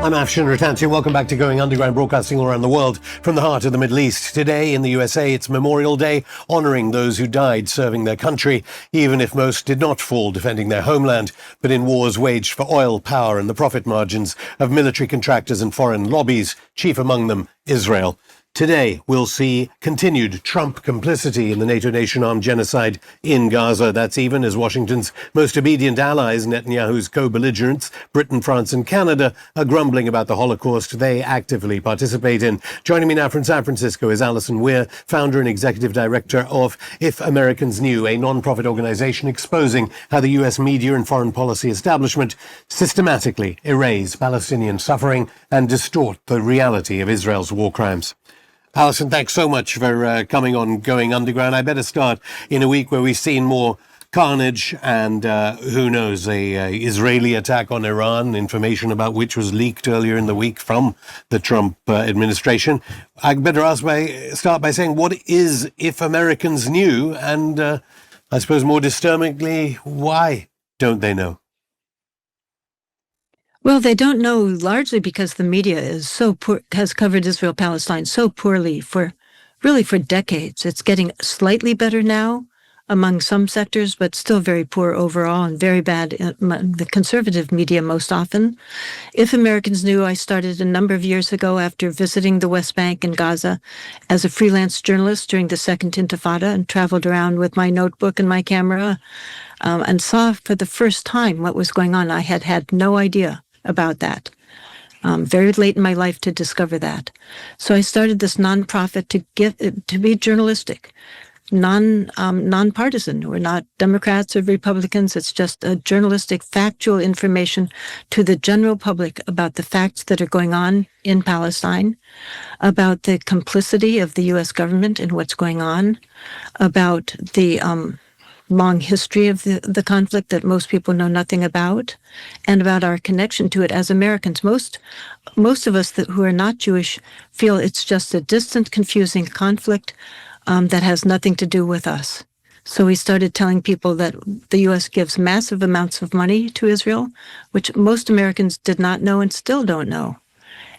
I'm Afshin Rattansi. Welcome back to Going Underground, broadcasting all around the world from the heart of the Middle East. Today in the USA, it's Memorial Day, honouring those who died serving their country, even if most did not fall defending their homeland, but in wars waged for oil, power and the profit margins of military contractors and foreign lobbies, chief among them Israel. Today, we'll see continued Trump complicity in the NATO nation-armed genocide in Gaza. That's even as Washington's most obedient allies, Netanyahu's co-belligerents, Britain, France and Canada, are grumbling about the Holocaust they actively participate in. Joining me now from San Francisco is Alison Weir, founder and executive director of If Americans Knew, a non-profit organization exposing how the U.S. media and foreign policy establishment systematically erase Palestinian suffering and distort the reality of Israel's war crimes. Alison, thanks so much for coming on Going Underground. I better start in a week where we've seen more carnage and, who knows, a Israeli attack on Iran, information about which was leaked earlier in the week from the Trump administration. I better start by saying, what is If Americans Knew? And I suppose more disturbingly, why don't they know? Well, they don't know largely because the media is so poor, has covered Israel-Palestine so poorly for decades. It's getting slightly better now among some sectors, but still very poor overall and very bad in the conservative media most often. If Americans Knew, I started a number of years ago after visiting the West Bank and Gaza as a freelance journalist during the Second Intifada and traveled around with my notebook and my camera and saw for the first time what was going on. I had no idea about that. Very late in my life to discover that. So I started this nonprofit to be journalistic, nonpartisan. We're not Democrats or Republicans. It's just a journalistic, factual information to the general public about the facts that are going on in Palestine, about the complicity of the U.S. government in what's going on, about the long history of the conflict that most people know nothing about, and about our connection to it as Americans. Most of us who are not Jewish feel it's just a distant, confusing conflict that has nothing to do with us. So we started telling people that the U.S. gives massive amounts of money to Israel, which most Americans did not know and still don't know,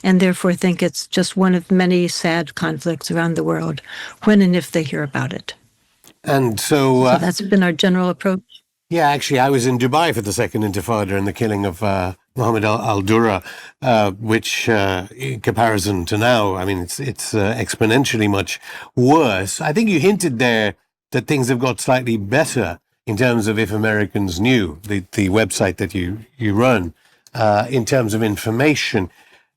and therefore think it's just one of many sad conflicts around the world when and if they hear about it. And so that's been our general approach. Yeah, actually, I was in Dubai for the Second Intifada and the killing of Mohammed al-Dura, which, in comparison to now, I mean, it's exponentially much worse. I think you hinted there that things have got slightly better in terms of If Americans Knew, the website that you run, in terms of information.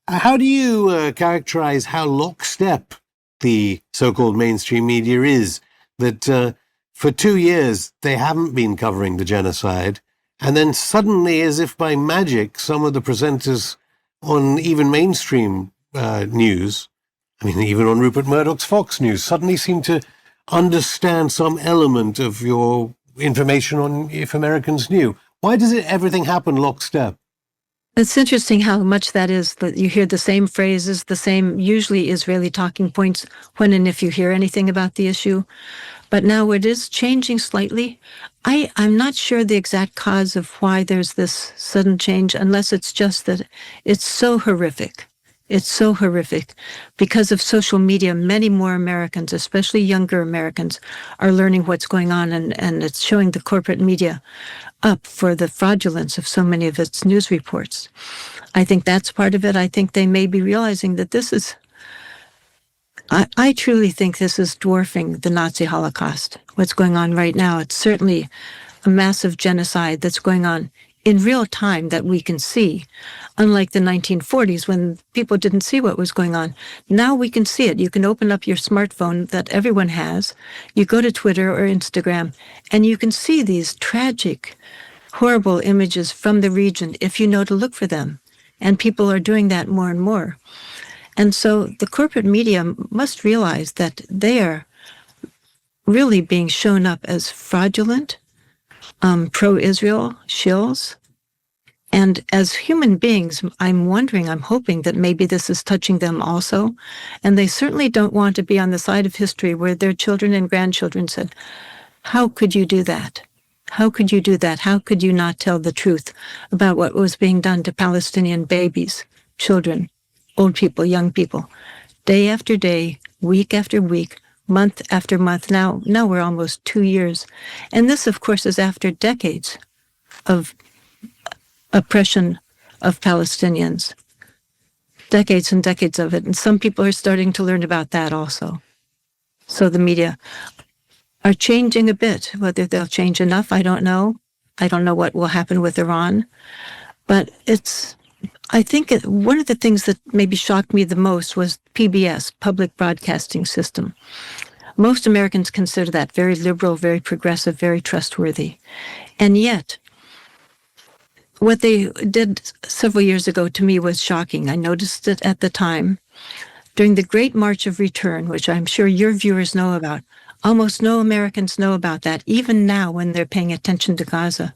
How do you characterize how lockstep the so-called mainstream media is? That for 2 years they haven't been covering the genocide, and then suddenly, as if by magic, some of the presenters on even mainstream news, I mean, even on Rupert Murdoch's Fox News, suddenly seem to understand some element of your information on If Americans Knew. Why does everything happen lockstep? It's interesting how much that is, that you hear the same phrases, the same usually Israeli talking points when and if you hear anything about the issue. But now it is changing slightly. I'm not sure the exact cause of why there's this sudden change, unless it's just that it's so horrific. It's so horrific. Because of social media, many more Americans, especially younger Americans, are learning what's going on, and it's showing the corporate media up for the fraudulence of so many of its news reports. I think that's part of it. I think they may be realizing that this is, I truly think this is dwarfing the Nazi Holocaust, what's going on right now. It's certainly a massive genocide that's going on in real time that we can see, unlike the 1940s when people didn't see what was going on. Now we can see it. You can open up your smartphone that everyone has. You go to Twitter or Instagram, and you can see these tragic, horrible images from the region if you know to look for them. And people are doing that more and more. And so the corporate media must realize that they are really being shown up as fraudulent, pro-Israel shills. And as human beings, I'm hoping that maybe this is touching them also. And they certainly don't want to be on the side of history where their children and grandchildren said, how could you do that? How could you do that? How could you not tell the truth about what was being done to Palestinian babies children, old people, young people, day after day, week after week, month after month. Now we're almost 2 years. And this, of course, is after decades of oppression of Palestinians. Decades and decades of it. And some people are starting to learn about that also. So the media are changing a bit. Whether they'll change enough, I don't know. I don't know what will happen with Iran. But I think one of the things that maybe shocked me the most was PBS, Public Broadcasting System. Most Americans consider that very liberal, very progressive, very trustworthy. And yet, what they did several years ago to me was shocking. I noticed it at the time. During the Great March of Return, which I'm sure your viewers know about, almost no Americans know about that, even now when they're paying attention to Gaza.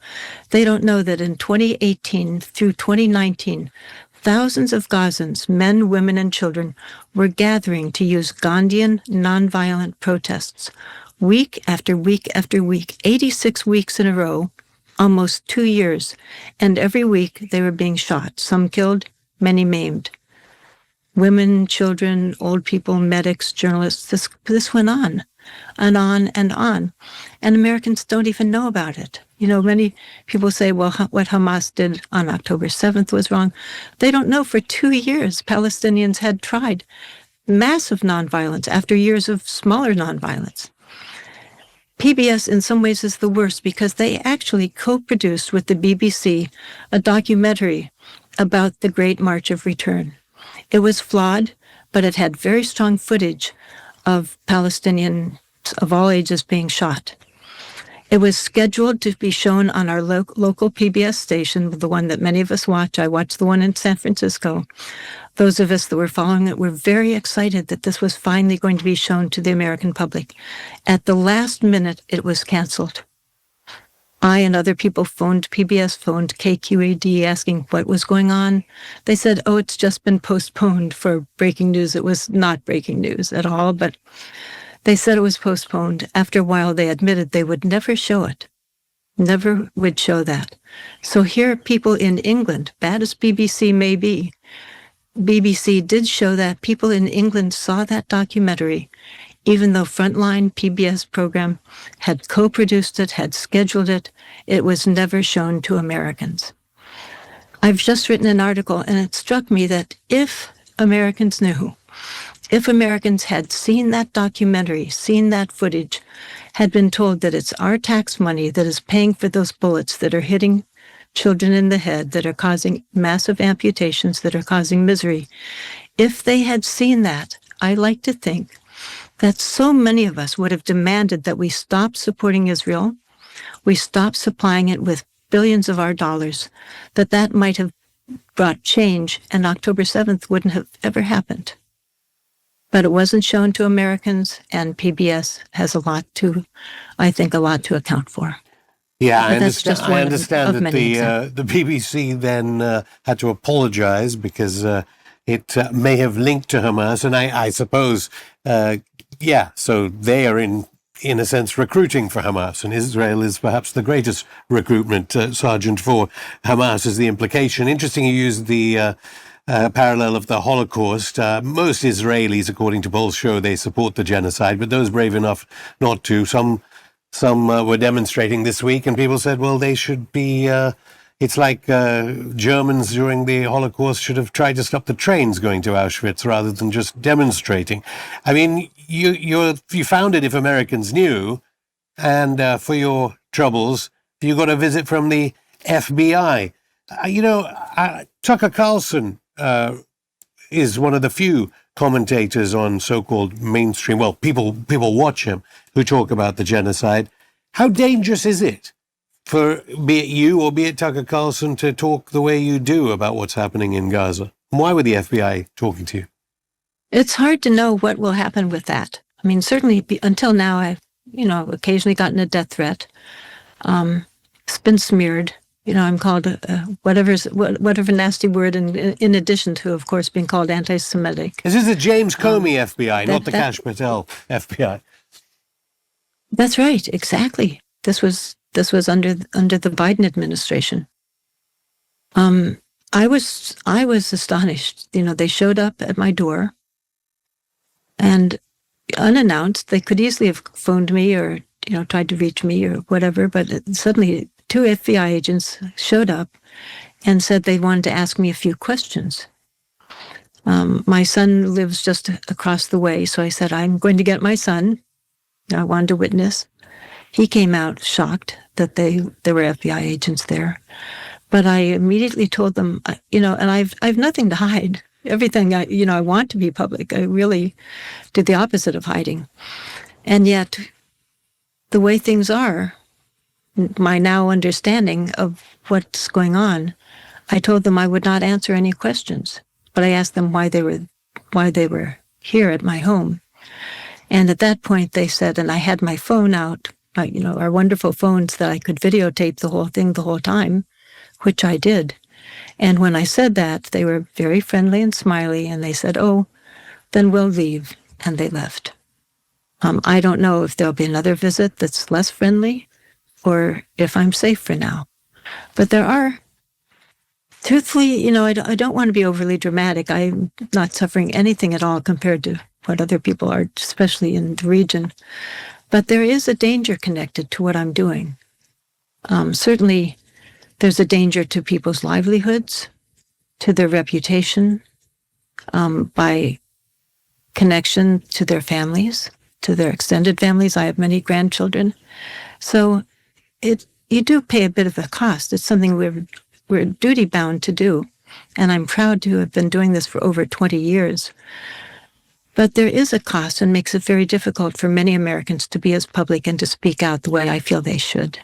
They don't know that in 2018 through 2019, thousands of Gazans, men, women, and children, were gathering to use Gandhian nonviolent protests, week after week after week, 86 weeks in a row, almost 2 years, and every week they were being shot, some killed, many maimed. Women, children, old people, medics, journalists, this went on and on and on. And Americans don't even know about it. You know, many people say, well, what Hamas did on October 7th was wrong. They don't know for 2 years Palestinians had tried massive nonviolence after years of smaller nonviolence. PBS in some ways is the worst because they actually co-produced with the BBC a documentary about the Great March of Return. It was flawed, but it had very strong footage of Palestinians of all ages being shot. It was scheduled to be shown on our local PBS station, the one that many of us watch. I watched the one in San Francisco. Those of us that were following it were very excited that this was finally going to be shown to the American public. At the last minute, it was canceled. I and other people phoned KQAD asking what was going on. They said, oh, it's just been postponed for breaking news. It was not breaking news at all, but they said it was postponed. After a while, they admitted they would never show it. Never would show that. So here, people in England, bad as BBC may be, BBC did show that. People in England saw that documentary, even though Frontline PBS program had co-produced it, had scheduled it. It was never shown to Americans. I've just written an article, and it struck me that if Americans knew, if Americans had seen that documentary, seen that footage, had been told that it's our tax money that is paying for those bullets that are hitting children in the head, that are causing massive amputations, that are causing misery, if they had seen that, I like to think that so many of us would have demanded that we stop supporting Israel, we stop supplying it with billions of our dollars, that might have brought change, and October 7th wouldn't have ever happened. But it wasn't shown to Americans, and PBS has a lot to account for. Yeah, But I that's just understand. I one of understand that many the BBC then had to apologize because it may have linked to Hamas, and I suppose, so they are in a sense recruiting for Hamas, and Israel is perhaps the greatest recruitment sergeant for Hamas, is the implication. Interesting, you used the parallel of the Holocaust. Most Israelis, according to polls, show they support the genocide, but those brave enough not to, some were demonstrating this week, and people said, well, they should be, it's like Germans during the Holocaust should have tried to stop the trains going to Auschwitz rather than just demonstrating. I mean, you found it if Americans knew, and for your troubles, you got a visit from the FBI. Tucker Carlson is one of the few commentators on so-called mainstream, well, people watch him, who talk about the genocide. How dangerous is it for, be it you or be it Tucker Carlson, to talk the way you do about what's happening in Gaza? Why were the FBI talking to you? It's hard to know what will happen with that. I mean, certainly until now, I've, occasionally gotten a death threat. It's been smeared. I'm called whatever nasty word, and in addition to, of course, being called anti-Semitic. This is the James Comey FBI, not the Kash Patel FBI. That's right, exactly. This was under the Biden administration. I was astonished. They showed up at my door, and unannounced. They could easily have phoned me or tried to reach me or whatever, but suddenly 2 FBI agents showed up and said they wanted to ask me a few questions. My son lives just across the way, so I said, I'm going to get my son. I wanted to witness. He came out shocked that there were FBI agents there. But I immediately told them, and I've nothing to hide. Everything I want to be public. I really did the opposite of hiding. And yet, the way things are, my now understanding of what's going on, I told them I would not answer any questions. But I asked them why they were here at my home. And at that point, they said, and I had my phone out, our wonderful phones that I could videotape the whole thing the whole time, which I did. And when I said that, they were very friendly and smiley, and they said, oh, then we'll leave. And they left. I don't know if there'll be another visit that's less friendly or if I'm safe for now. But there are, truthfully, I don't want to be overly dramatic. I'm not suffering anything at all compared to what other people are, especially in the region. But there is a danger connected to what I'm doing. Certainly, there's a danger to people's livelihoods, to their reputation, by connection to their families, to their extended families. I have many grandchildren. So you do pay a bit of a cost. It's something we're duty-bound to do. And I'm proud to have been doing this for over 20 years. But there is a cost, and makes it very difficult for many Americans to be as public and to speak out the way I feel they should.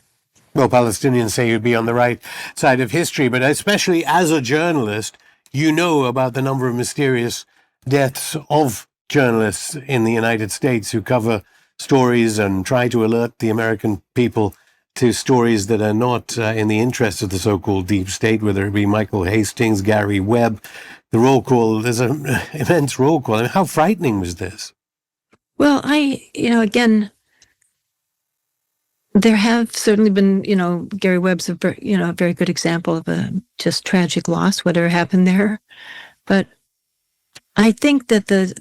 Well, Palestinians say you'd be on the right side of history, but especially as a journalist, you know about the number of mysterious deaths of journalists in the United States who cover stories and try to alert the American people to stories that are not in the interest of the so-called deep state, whether it be Michael Hastings, Gary Webb. The roll call, there's an immense roll call. I mean, how frightening was this? Well, again, there have certainly been, Gary Webb's a very good example of a just tragic loss, whatever happened there. But I think that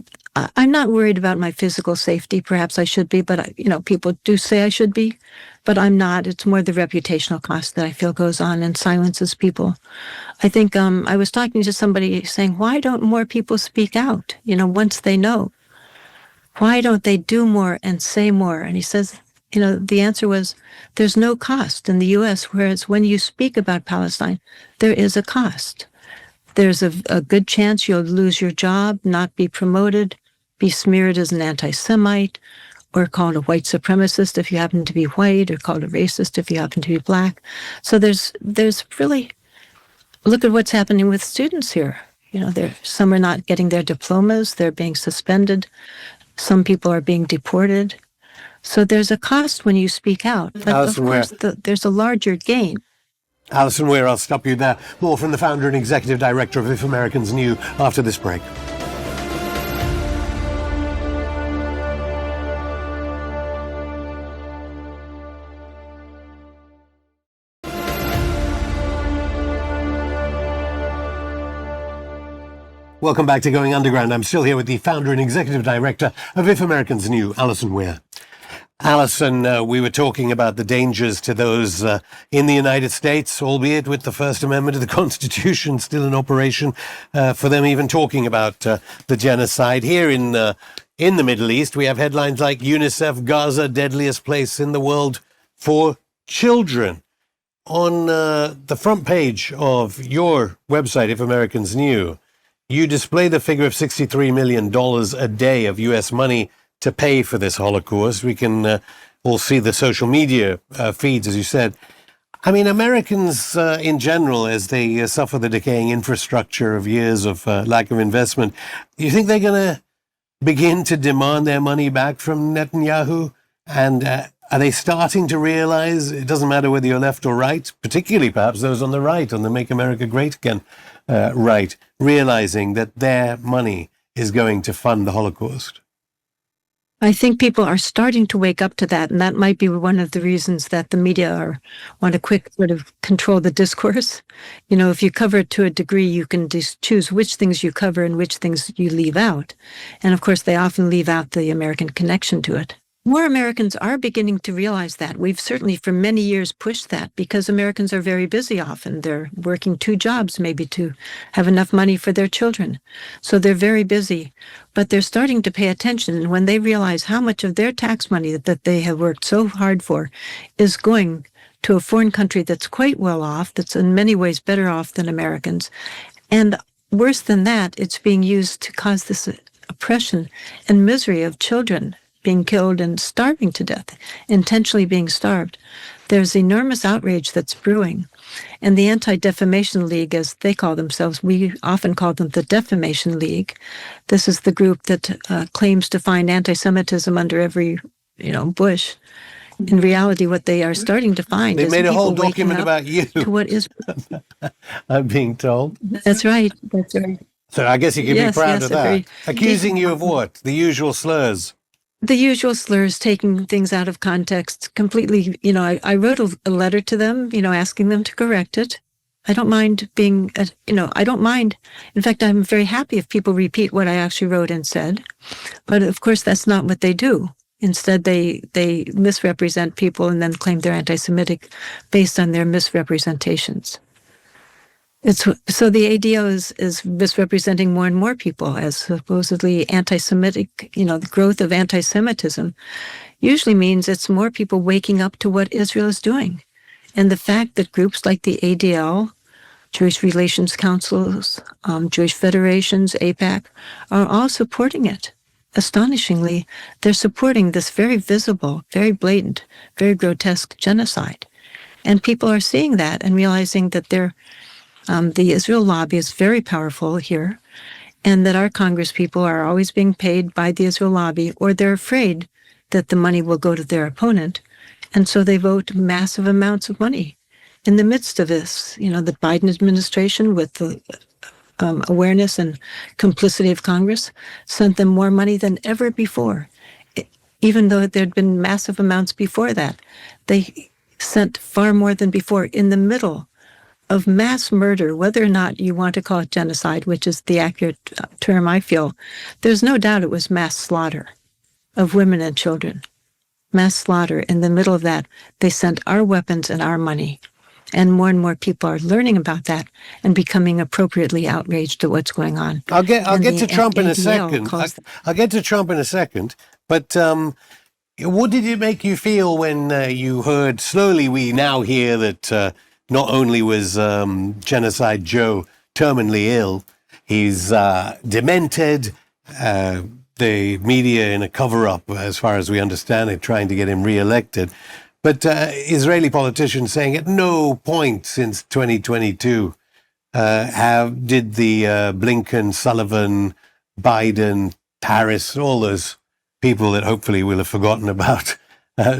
I'm not worried about my physical safety. Perhaps I should be, but people do say I should be, but I'm not. It's more the reputational cost that I feel goes on and silences people. I think I was talking to somebody saying, why don't more people speak out, once they know? Why don't they do more and say more? And he says, the answer was, there's no cost in the U.S., whereas when you speak about Palestine, there is a cost. There's a good chance you'll lose your job, not be promoted, be smeared as an anti-Semite, or called a white supremacist if you happen to be white, or called a racist if you happen to be black. So there's really, look at what's happening with students here. Some are not getting their diplomas, they're being suspended. Some people are being deported. So there's a cost when you speak out, but Alison Weir. Of course there's a larger gain. Alison Weir, I'll stop you there. More from the founder and executive director of If Americans Knew after this break. Welcome back to Going Underground. I'm still here with the founder and executive director of If Americans Knew, Alison Weir. Alison, we were talking about the dangers to those in the United States, albeit with the First Amendment of the Constitution still in operation, for them even talking about the genocide. Here in the Middle East, we have headlines like UNICEF, Gaza, deadliest place in the world for children. On the front page of your website, If Americans Knew, you display the figure of $63 million a day of U.S. money to pay for this Holocaust. We can all see the social media feeds, as you said. I mean, Americans in general, as they suffer the decaying infrastructure of years of lack of investment, do you think they're going to begin to demand their money back from Netanyahu? And are they starting to realize it doesn't matter whether you're left or right, particularly perhaps those on the right, on the Make America Great Again right, realizing that their money is going to fund the Holocaust? I think people are starting to wake up to that, and that might be one of the reasons that the media want to quick sort of control the discourse. If you cover it to a degree, you can just choose which things you cover and which things you leave out. And of course, they often leave out the American connection to it. More Americans are beginning to realize that. We've certainly for many years pushed that because Americans are very busy often. They're working 2 jobs maybe to have enough money for their children. So they're very busy, but they're starting to pay attention. And when they realize how much of their tax money that they have worked so hard for is going to a foreign country that's quite well off, that's in many ways better off than Americans. And worse than that, it's being used to cause this oppression and misery of children being killed and starving to death, intentionally being starved. There's enormous outrage that's brewing. And the Anti-Defamation League, as they call themselves, we often call them the Defamation League. This is the group that claims to find anti-Semitism under every, bush. In reality, what they are starting to find is they made a whole people document waking up about you. to what is. I'm being told. That's right. That's right. So I guess you can be proud of that. Very, Accusing you of what? The usual slurs. The usual slurs, taking things out of context completely. I wrote a letter to them, asking them to correct it. I don't mind being, I don't mind. In fact, I'm very happy if people repeat what I actually wrote and said. But of course, that's not what they do. Instead, they misrepresent people and then claim they're anti-Semitic based on their misrepresentations. So the ADL is misrepresenting more and more people as supposedly anti-Semitic. The growth of anti-Semitism usually means it's more people waking up to what Israel is doing. And the fact that groups like the ADL, Jewish Relations Councils, Jewish Federations, AIPAC, are all supporting it. Astonishingly, they're supporting this very visible, very blatant, very grotesque genocide. And people are seeing that and realizing that the Israel lobby is very powerful here, and that our Congress people are always being paid by the Israel lobby, or they're afraid that the money will go to their opponent, and so they vote massive amounts of money. In the midst of this, the Biden administration, with the awareness and complicity of Congress, sent them more money than ever before. Even though there'd been massive amounts before that, they sent far more than before in the middle of mass murder, whether or not you want to call it genocide, which is the accurate term I feel. There's no doubt it was mass slaughter of women and children. Mass slaughter. In the middle of that, they sent our weapons and our money. And more people are learning about that and becoming appropriately outraged at what's going on. I'll get to Trump in a second. I'll get to Trump in a second. But what did it make you feel when you heard, slowly we now hear that not only was Genocide Joe terminally ill, he's demented, the media in a cover-up, as far as we understand it, trying to get him re-elected. But Israeli politicians saying at no point since 2022 did the Blinken, Sullivan, Biden, Harris, all those people that hopefully we'll have forgotten about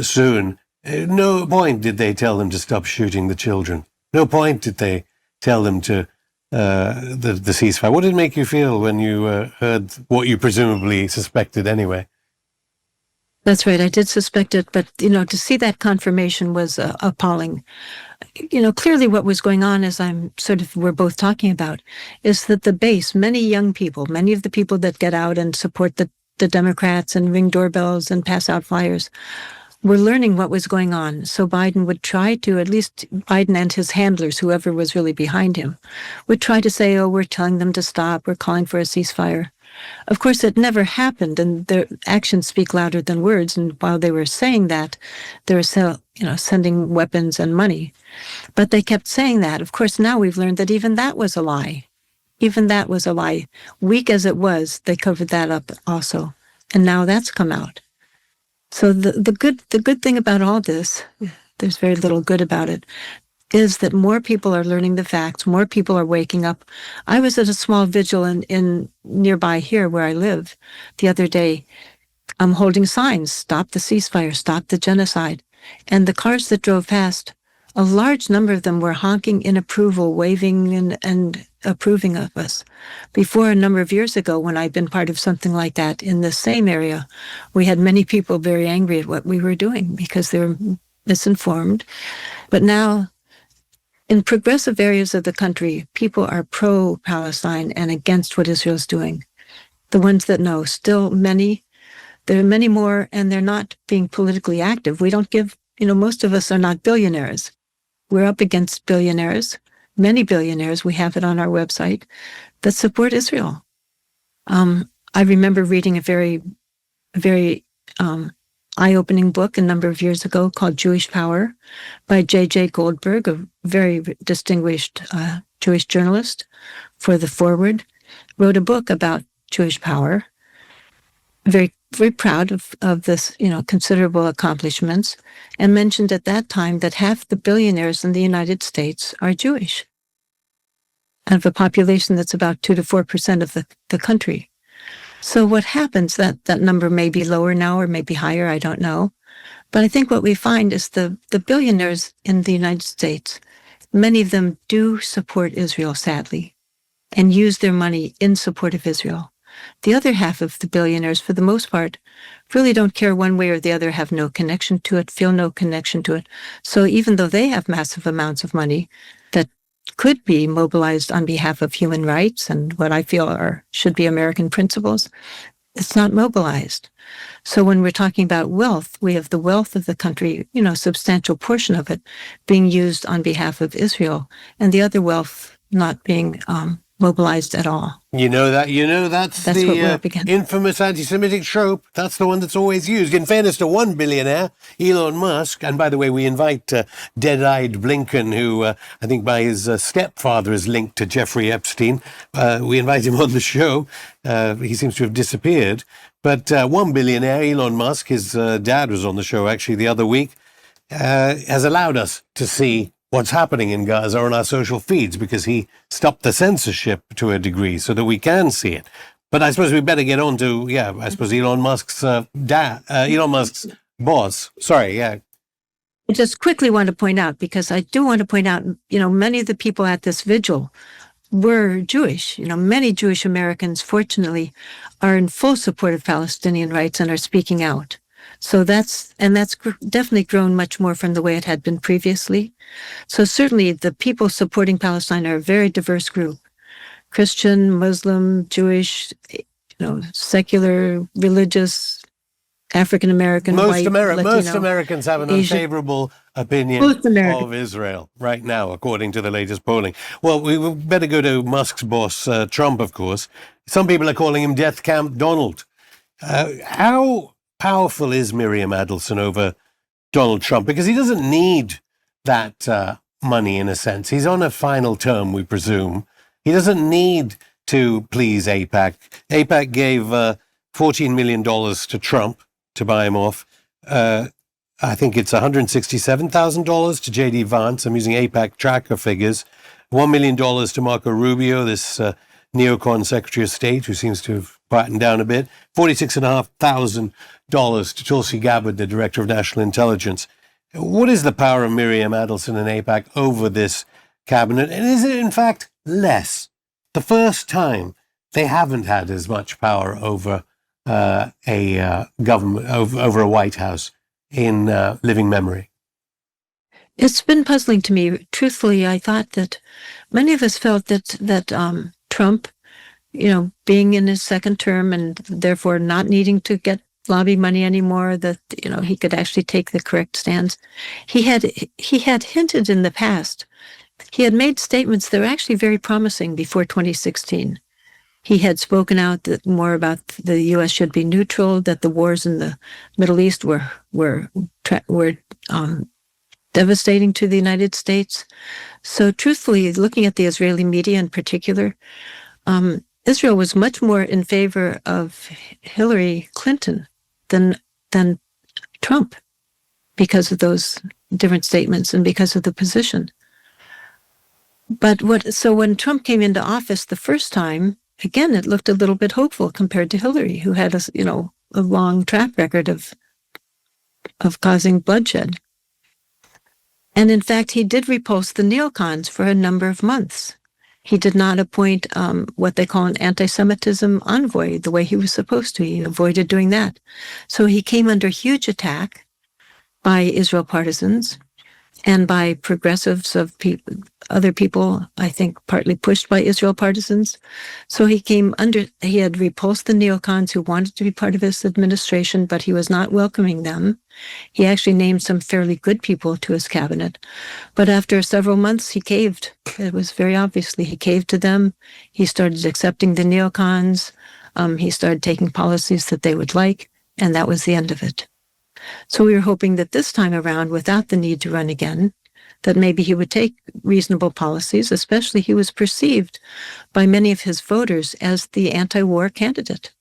soon, no point did they tell them to stop shooting the children. No point did they tell them to the ceasefire. What did it make you feel when you heard what you presumably suspected anyway? That's right. I did suspect it, but, to see that confirmation was appalling. Clearly what was going on, as we're both talking about, is that the base, many young people, many of the people that get out and support the Democrats and ring doorbells and pass out flyers, were learning what was going on. So Biden would try to, at least Biden and his handlers, whoever was really behind him, would try to say, we're telling them to stop, we're calling for a ceasefire. Of course, it never happened, and their actions speak louder than words. And while they were saying that, they were sending weapons and money. But they kept saying that. Of course, now we've learned that even that was a lie. Even that was a lie. Weak as it was, they covered that up also. And now that's come out. So the good thing about all this, there's very little good about it, is that more people are learning the facts, more people are waking up. I was at a small vigil in nearby here where I live the other day. I'm holding signs, stop the ceasefire, stop the genocide. And the cars that drove past, a large number of them were honking in approval, waving and approving of us. Before, a number of years ago, when I'd been part of something like that in the same area, we had many people very angry at what we were doing because they were misinformed. But now, in progressive areas of the country, people are pro-Palestine and against what Israel's doing. The ones that know, still many, there are many more, and they're not being politically active. We don't give, most of us are not billionaires. We're up against billionaires, many billionaires, we have it on our website, that support Israel. I remember reading a very, very eye-opening book a number of years ago called Jewish Power by J.J. Goldberg, a very distinguished Jewish journalist for The Forward, wrote a book about Jewish power, very, very proud of this, considerable accomplishments, and mentioned at that time that half the billionaires in the United States are Jewish, out of a population that's about 2 to 4% of the country. So what happens, that number may be lower now or maybe higher, I don't know. But I think what we find is the billionaires in the United States, many of them do support Israel, sadly, and use their money in support of Israel. The other half of the billionaires, for the most part, really don't care one way or the other, have no connection to it, feel no connection to it. So even though they have massive amounts of money that could be mobilized on behalf of human rights and what I feel should be American principles, it's not mobilized. So when we're talking about wealth, we have the wealth of the country, substantial portion of it being used on behalf of Israel, and the other wealth not being mobilized at all. That's the infamous anti-Semitic trope. That's the one that's always used. In fairness to one billionaire, Elon Musk, and by the way, we invite dead-eyed Blinken, who I think by his stepfather is linked to Jeffrey Epstein. We invite him on the show. He seems to have disappeared. But one billionaire, Elon Musk, his dad was on the show actually the other week, has allowed us to see what's happening in Gaza on our social feeds because he stopped the censorship to a degree so that we can see it. But I suppose we better get on to, Elon Musk's Elon Musk's boss. Sorry, yeah. I just quickly want to point out, because I do want to point out, many of the people at this vigil were Jewish. Many Jewish Americans, fortunately, are in full support of Palestinian rights and are speaking out. So that's definitely grown much more from the way it had been previously. So certainly the people supporting Palestine are a very diverse group. Christian, Muslim, Jewish, secular, religious, African-American, white, Latino, most Americans have an Asian, unfavorable opinion of Israel right now, according to the latest polling. Well, we better go to Musk's boss, Trump, of course. Some people are calling him Death Camp Donald. How powerful is Miriam Adelson over Donald Trump? Because he doesn't need that money, in a sense. He's on a final term, we presume. He doesn't need to please AIPAC. AIPAC gave $14 million to Trump to buy him off. I think it's $167,000 to J.D. Vance. I'm using AIPAC tracker figures. $1 million to Marco Rubio, this neocon Secretary of State, who seems to have quietened down a bit. $46,500 to Tulsi Gabbard, the Director of National Intelligence. What is the power of Miriam Adelson and AIPAC over this cabinet? And is it, in fact, less? The first time they haven't had as much power over a government, over a White House in living memory. It's been puzzling to me. Truthfully, I thought that many of us felt that Trump, being in his second term and therefore not needing to get lobby money anymore, that he could actually take the correct stance. He had hinted in the past. He had made statements that were actually very promising before 2016. He had spoken out that more about the U.S. should be neutral, that the wars in the Middle East were devastating to the United States. So truthfully, looking at the Israeli media in particular, Israel was much more in favor of Hillary Clinton than Trump because of those different statements and because of the position. So when Trump came into office the first time, again, it looked a little bit hopeful compared to Hillary, who had a long track record of causing bloodshed. And in fact, he did repulse the neocons for a number of months. He did not appoint what they call an anti-Semitism envoy the way he was supposed to. He avoided doing that. So he came under huge attack by Israel partisans and by progressives of other people, I think partly pushed by Israel partisans. So he had repulsed the neocons who wanted to be part of his administration, but he was not welcoming them. He actually named some fairly good people to his cabinet. But after several months, he caved. It was very obviously he caved to them. He started accepting the neocons. He started taking policies that they would like, and that was the end of it. So we were hoping that this time around, without the need to run again, that maybe he would take reasonable policies, especially he was perceived by many of his voters as the anti-war candidate.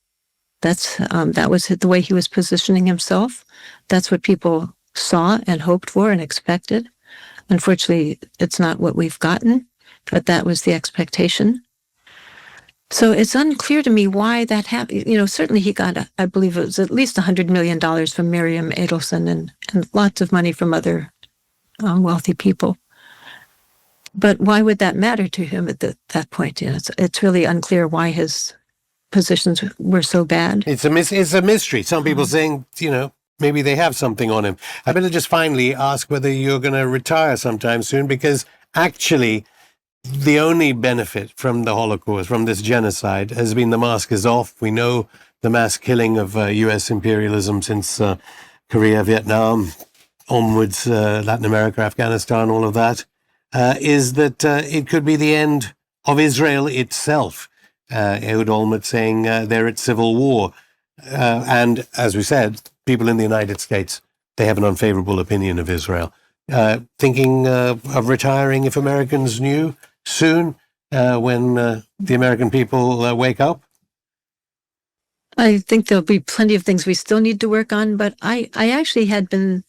That was the way he was positioning himself. That's what people saw and hoped for and expected. Unfortunately, it's not what we've gotten, but that was the expectation. So it's unclear to me why that happened. Certainly he got, I believe it was at least $100 million from Miriam Adelson and lots of money from other wealthy people. But why would that matter to him at that point? It's really unclear why his positions were so bad. It's a mystery. Some people saying, maybe they have something on him. I better just finally ask whether you're going to retire sometime soon, because actually the only benefit from the Holocaust, from this genocide, has been the mask is off. We know the mass killing of U.S. imperialism since Korea, Vietnam, onwards, Latin America, Afghanistan, all of that, is that it could be the end of Israel itself. Ehud Olmert saying they're at civil war. And as we said, people in the United States, they have an unfavorable opinion of Israel. Thinking of retiring if Americans knew soon when the American people wake up? I think there'll be plenty of things we still need to work on, but I actually had been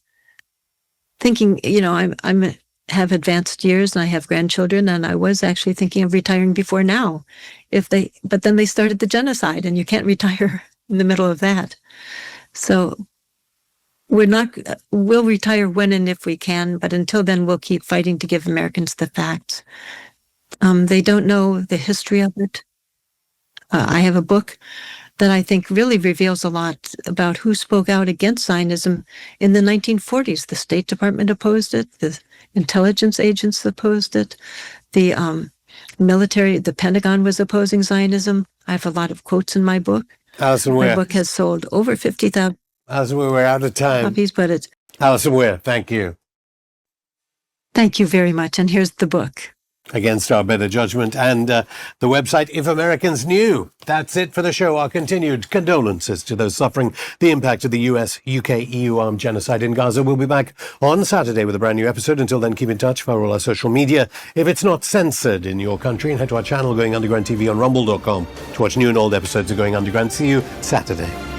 thinking, I have advanced years and I have grandchildren, and I was actually thinking of retiring before now. But then they started the genocide, and you can't retire in the middle of that. So we'll retire when and if we can, but until then we'll keep fighting to give Americans the facts. They don't know the history of it. I have a book that I think really reveals a lot about who spoke out against Zionism in the 1940s. The State Department opposed it. The intelligence agents opposed it. The military, the Pentagon was opposing Zionism. I have a lot of quotes in my book. Alison Weir. My book has sold over 50,000 Alison Weir, we're out of time. copies, but it's... Alison Weir, thank you. Thank you very much. And here's the book. Against Our Better Judgment, and the website If Americans Knew. That's it for the show. Our continued condolences to those suffering the impact of the US, UK, EU armed genocide in Gaza. We'll be back on Saturday with a brand new episode. Until then, keep in touch via all our social media. If it's not censored in your country, and head to our channel Going Underground TV on rumble.com to watch new and old episodes of Going Underground. See you Saturday.